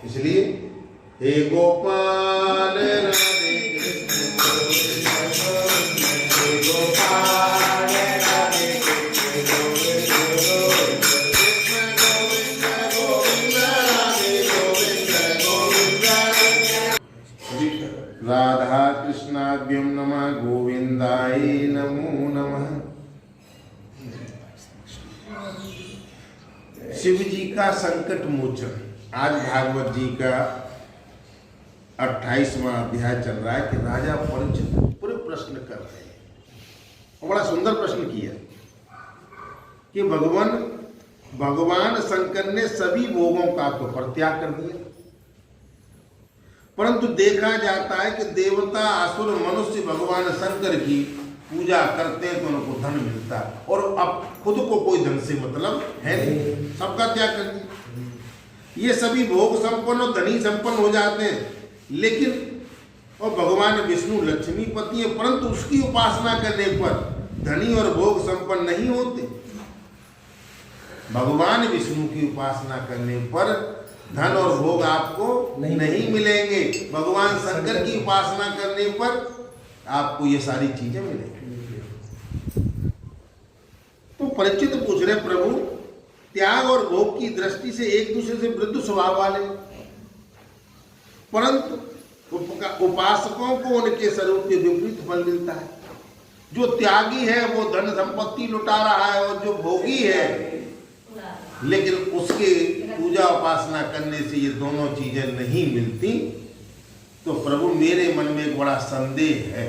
इसलिए हे गोपाल राधे कृष्ण हे गोपाल राधे कृष्ण गोविंद गोविंद राधे गोविंद गोविंद राधा कृष्णाभ्यं नमः गोविंदाय नमो नमः। शिव जी का संकट मोचन। आज भागवत जी का 28वां अध्याय चल रहा है कि राजा परीक्षित पूरे प्रश्न कर रहे हैं और बड़ा सुंदर प्रश्न किया कि भगवान शंकर ने सभी भोगों का तो परित्याग कर दिया, परंतु देखा जाता है कि देवता असुर मनुष्य भगवान शंकर की पूजा करते हैं तो उनको धन मिलता है, और अब खुद को कोई धन से मतलब है नहीं, सबका त्याग कर दिया। ये सभी भोग संपन्न और धनी संपन्न हो जाते हैं, लेकिन और भगवान विष्णु लक्ष्मीपति है, परंतु उसकी उपासना करने पर धनी और भोग संपन्न नहीं होते। भगवान विष्णु की उपासना करने पर धन और भोग आपको नहीं मिलेंगे। भगवान शंकर की उपासना करने पर आपको ये सारी चीजें मिलेंगी। तो परीक्षित पूछ रहे प्रभु, त्याग और भोग की दृष्टि से एक दूसरे से विरुद्ध स्वभाव वाले, परंतु उपासकों को उनके स्वरूप के विपरीत फल मिलता है। जो त्यागी है वो धन संपत्ति लुटा रहा है, और जो भोगी है लेकिन उसके पूजा उपासना करने से ये दोनों चीजें नहीं मिलती। तो प्रभु मेरे मन में एक बड़ा संदेह है,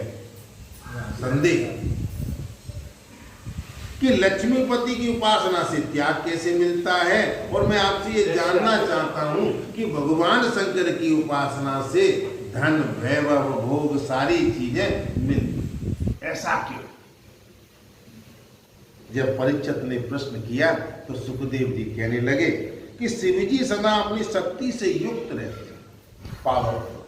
कि लक्ष्मीपति की उपासना से त्याग कैसे मिलता है, और मैं आपसे ये जानना चाहता हूं कि भगवान शंकर की उपासना से धन वैभव भोग सारी चीजें मिलती, ऐसा क्यों? जब परीक्षित ने प्रश्न किया तो सुखदेव जी कहने लगे कि शिव जी सदा अपनी शक्ति से युक्त रहते हैं, पावरफुल।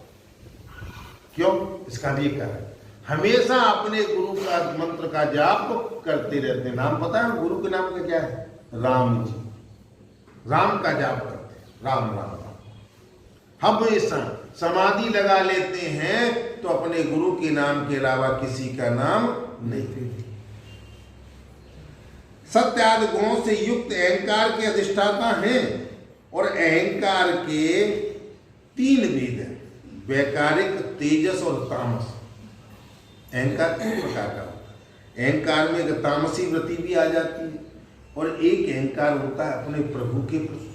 क्यों? इसका भी कारण, हमेशा अपने गुरु का मंत्र का जाप करते रहते हैं। नाम पता है गुरु के नाम का क्या है? राम जी। राम का जाप करते हैं, राम राम राम। हमेशा समाधि लगा लेते हैं तो अपने गुरु के नाम के अलावा किसी का नाम नहीं। सत्य आदि गुणों से युक्त अहंकार के अधिष्ठाता हैं, और अहंकार के 3 भेद हैं, वैकारिक, तेजस और तामस। अहंकार 3 प्रकार का होता है। अहंकार में एक तामसी वृत्ति भी आ जाती है, और एक अहंकार होता है अपने प्रभु के प्रति,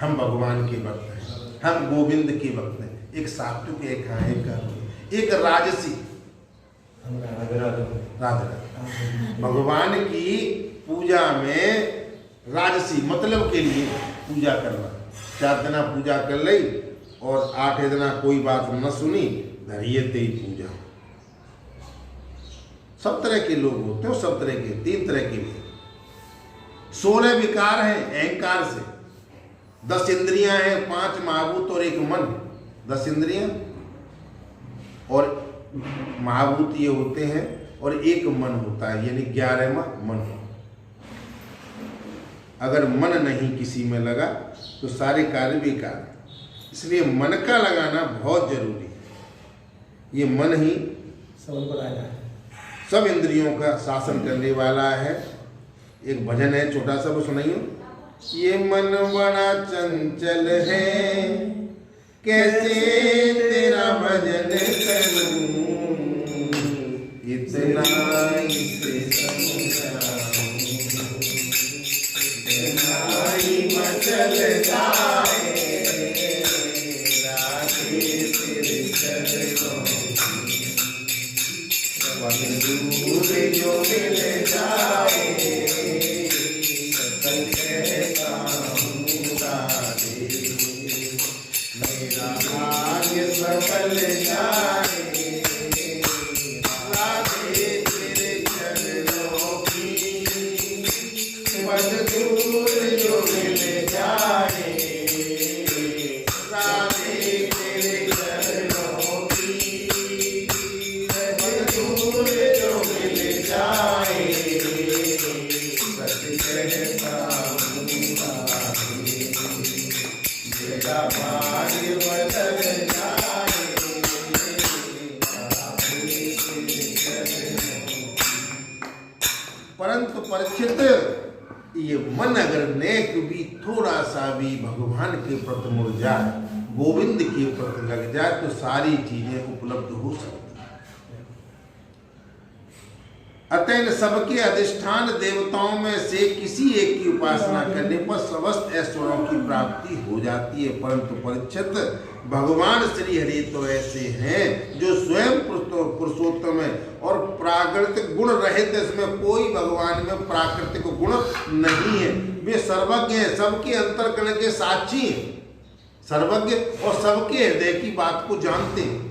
हम भगवान के भक्त हैं, हम गोविंद के भक्त हैं। एक सात्विक, एक अहंकार, एक राजसी, राधा भगवान की पूजा में राजसी मतलब के लिए पूजा करना। 4 दिना पूजा कर ली और 8 दिना कोई बात न सुनी, धरिए तेई पूजा। सब तरह के लोग होते हैं, सब तरह के 3 तरह के लिए 16 विकार हैं अहंकार से। 10 इंद्रियां हैं, 5 महाभूत और 1 मन। 10 इंद्रियां और महाभूत ये होते हैं, और 1 मन होता है, यानी 11वां मन। अगर मन नहीं किसी में लगा तो सारे कार्य बेकार, इसलिए मन का लगाना बहुत जरूरी है। ये मन ही सब इंद्रियों का शासन करने वाला है। एक भजन है छोटा सा, वो सुनाइए। ये मन बड़ा चंचल है, कैसे तेरा भजन करूं, इतना इसे समझाऊं, इतना ही मचल जाए राधे तेरे चरणों की, दूर जो मिल जाए सतत कहता हूँ राधे, मेरा भाग्य सफल जाए राधे तेरे चरणों की, बस दूर जो मिल जाए राधे तेरे चरणों की, बस दूर जो मिल जाए सच कहता हूँ राधे, मेरा परंतु परीक्षित, ये मन अगर नेक भी थोड़ा सा भी भगवान के प्रति मुड़ जाए, गोविंद के प्रति लग जाए, तो सारी चीजें उपलब्ध हो सकती। अतः सबके अधिष्ठान देवताओं में से किसी एक की उपासना करने पर समस्त ऐश्वर्यों की प्राप्ति हो जाती है। परंतु परीक्षित, भगवान श्री हरि तो ऐसे हैं जो स्वयं पुरुषोत्तम है और प्राकृतिक गुण रहित, इसमें कोई भगवान में प्राकृतिक गुण नहीं है। वे सर्वज्ञ हैं, सबके अंतर्करण के साक्षी हैं, सर्वज्ञ और सबके हृदय की बात को जानते हैं।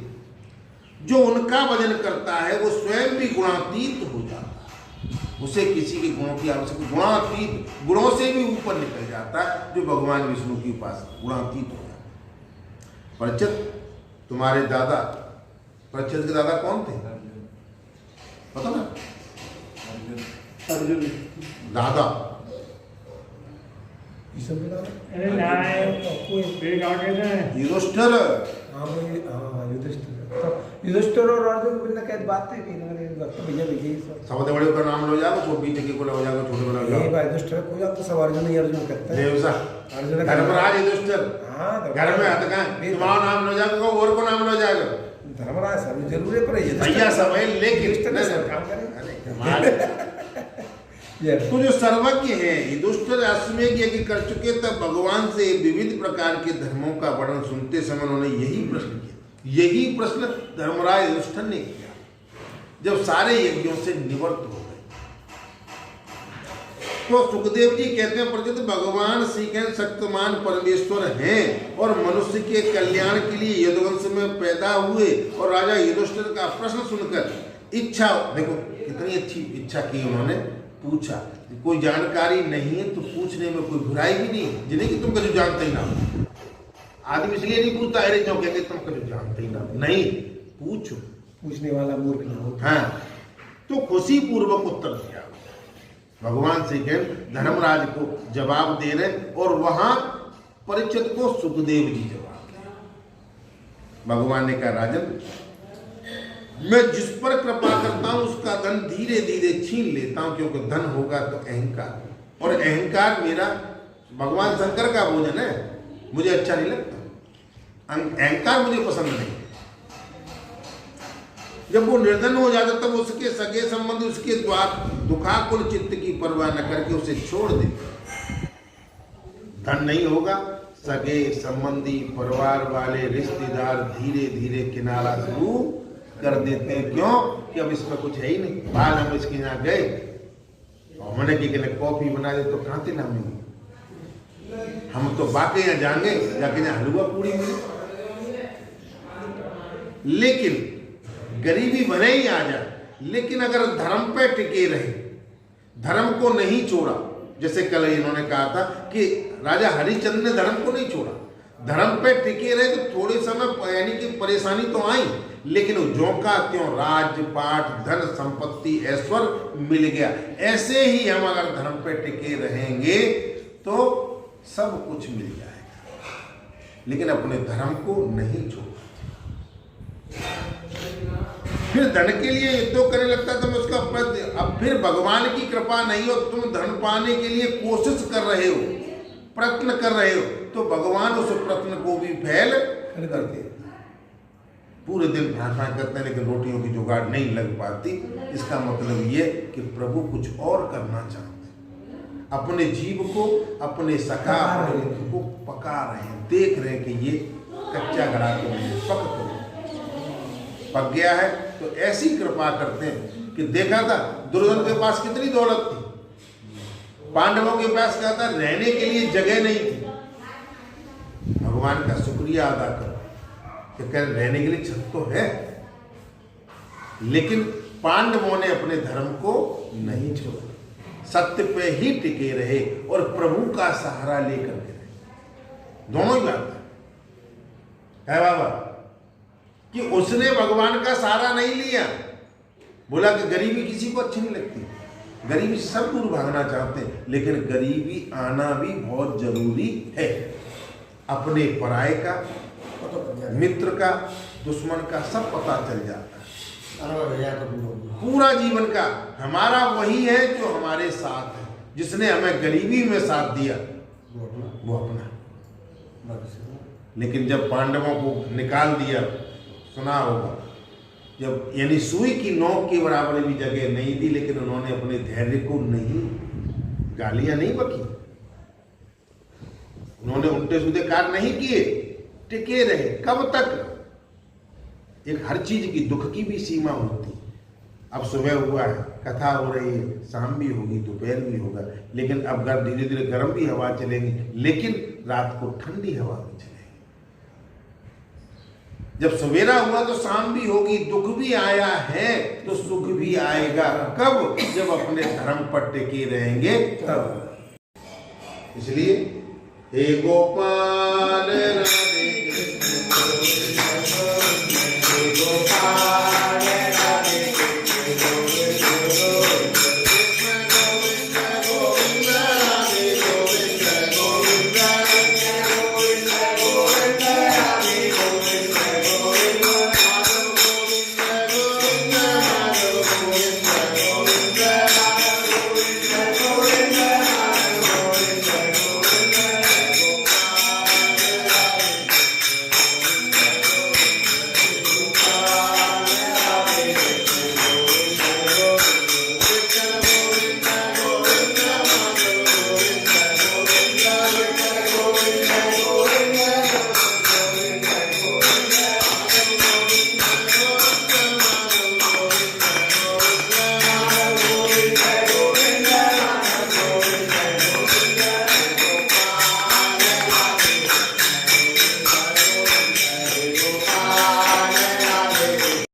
जो उनका भजन करता है वो स्वयं भी गुणातीत हो जाता है, उसे किसी के गुणों की आवश्यकता, गुणातीत, गुणों से भी ऊपर निकल जाता है। जो भगवान विष्णु की उपासना, गुणातीत हो जाता है। परीक्षित, तुम्हारे दादा, परीक्षित के दादा कौन थे पता ना? अर्जुन दादा, युधिष्ठिर, युधिष्ठिर और अर्जुन को कैसे बात थी कि भैया विजय सबसे बड़े का नाम लो जाओ, वो बीच के को लो जाओ, छोटे वाला जाओ। ये भाई युधिष्ठिर को जाओ तो सब अर्जुन ही अर्जुन करते हैं। देवसा अर्जुन धर्मराज युधिष्ठिर, हां घर में हद का तुम्हारा नाम लो जाओ, और को नाम लो जाएगा। धर्मराज सब जरूर है, पर ये भैया सब है, लेकिन काम करें। तो जो सर्वज्ञ है, युधिष्ठिर अश्वमेध यज्ञ कर चुके, तब भगवान से विविध प्रकार के धर्मों का वर्णन सुनते समय उन्होंने यही प्रश्न किया। यही प्रश्न धर्मराज युधिष्ठिर ने किया जब सारे यज्ञों से निवृत्त हो गए। तो सुखदेव जी कहते हैं, प्रकृत भगवान श्री कृष्ण शक्तिमान परमेश्वर हैं और मनुष्य के कल्याण के लिए यदुवंश में पैदा हुए। और राजा युधिष्ठिर का प्रश्न सुनकर इच्छा, देखो कितनी अच्छी इच्छा की उन्होंने, पूछा। कोई जानकारी नहीं है तो पूछने में कोई बुराई भी नहीं है, जिन्हें कि तुम कभी जानते ही ना। आदमी इसलिए नहीं पूछता है क्यों, कहेंगे तुम कभी जानते ही ना, नहीं, पूछो, पूछने वाला मूर्ख ना हो। हाँ, तो खुशी पूर्वक उत्तर दिया भगवान श्री कृष्ण धर्मराज को जवाब दे रहे, और वहां परीक्षित को सुखदेव जी जवाब दे। भगवान ने कहा, राजन, मैं जिस पर कृपा करता हूं उसका धन धीरे धीरे छीन लेता हूं, क्योंकि धन होगा तो अहंकार, और अहंकार मेरा भगवान शंकर का भोजन है, मुझे अच्छा नहीं लगता। अहंकार मुझे पसंद नहीं। जब वो निर्धन हो जाता तब उसके सगे संबंधी उसके द्वार दुखाकुल चित्त की परवाह न करके उसे छोड़ दे। धन नहीं होगा, सगे संबंधी परिवार वाले रिश्तेदार धीरे धीरे किनारा शुरू कर देते हैं। क्यों? कि अब इसमें कुछ है ही नहीं। बाल हम इसके यहाँ गए और मैंने कि कॉफी बना दे तो कहाँ से नामेंगे, हम तो बाकी यहाँ जाएंगे, जाके यहाँ हलवा पूरी मिले। लेकिन गरीबी भले ही आ जाए, लेकिन अगर धर्म पे टिके रहे, धर्म को नहीं छोड़ा, जैसे कल इन्होंने कहा था कि राजा हरिश्चंद्र ने धर्म को नहीं छोड़ा, धर्म पे टिके रहे तो थोड़े समय यानी कि परेशानी तो आई, लेकिन जो का त्यों राज्य पाठ धन संपत्ति ऐश्वर्य मिल गया। ऐसे ही हम अगर धर्म पे टिके रहेंगे तो सब कुछ मिल जाएगा, लेकिन अपने धर्म को नहीं छोड़ा। फिर धन के लिए युद्ध करने लगता है तो मैं उसका अब फिर भगवान की कृपा नहीं हो, तुम धन पाने के लिए कोशिश कर रहे हो, प्रयत्न कर रहे हो, तो भगवान उस प्रयत्न को भी फैल करते हैं। पूरे दिन प्रार्थना करते हैं लेकिन रोटियों की जुगाड़ नहीं लग पाती। इसका मतलब ये कि प्रभु कुछ और करना चाहते हैं, अपने जीव को, अपने सखा को पका रहे हैं, देख रहे हैं कि ये कच्चा घड़ा तो नहीं पक गया है, तो ऐसी कृपा करते हैं कि देखा था दुर्योधन के पास कितनी दौलत थी, पांडवों के पास क्या था, रहने के लिए जगह नहीं थी। भगवान का शुक्रिया अदा करो कि कह रहने के लिए छत तो है, लेकिन पांडवों ने अपने धर्म को नहीं छोड़ा, सत्य पे ही टिके रहे और प्रभु का सहारा लेकर के रहे। दोनों ही बात है बाबा कि उसने भगवान का सहारा नहीं लिया, बोला कि गरीबी किसी को अच्छी नहीं लगती, गरीबी से सब दूर भागना चाहते हैं, लेकिन गरीबी आना भी बहुत जरूरी है। अपने पराये का, मित्र का, दुश्मन का सब पता चल जाता है। पूरा जीवन का हमारा वही है जो हमारे साथ है, जिसने हमें गरीबी में साथ दिया वो अपना। लेकिन जब पांडवों को निकाल दिया, सुना होगा, जब यानी सुई की नोक के बराबर भी जगह नहीं थी, लेकिन उन्होंने अपने धैर्य को नहीं, गालियां नहीं बकी, उन्होंने उल्टे सीधे कार्य नहीं किए, टिके रहे। कब तक? एक हर चीज की, दुख की भी सीमा होती। अब सुबह हुआ है, कथा हो रही है, शाम भी होगी, दोपहर भी होगा, लेकिन अब धीरे धीरे गर्म भी हवा चलेंगी, लेकिन रात को ठंडी हवा भी चलेगी। जब सवेरा हुआ तो शाम भी होगी, दुख भी आया है तो सुख भी आएगा। कब? जब अपने धर्म पर टिके रहेंगे तब। इसलिए हे गोपाल राधे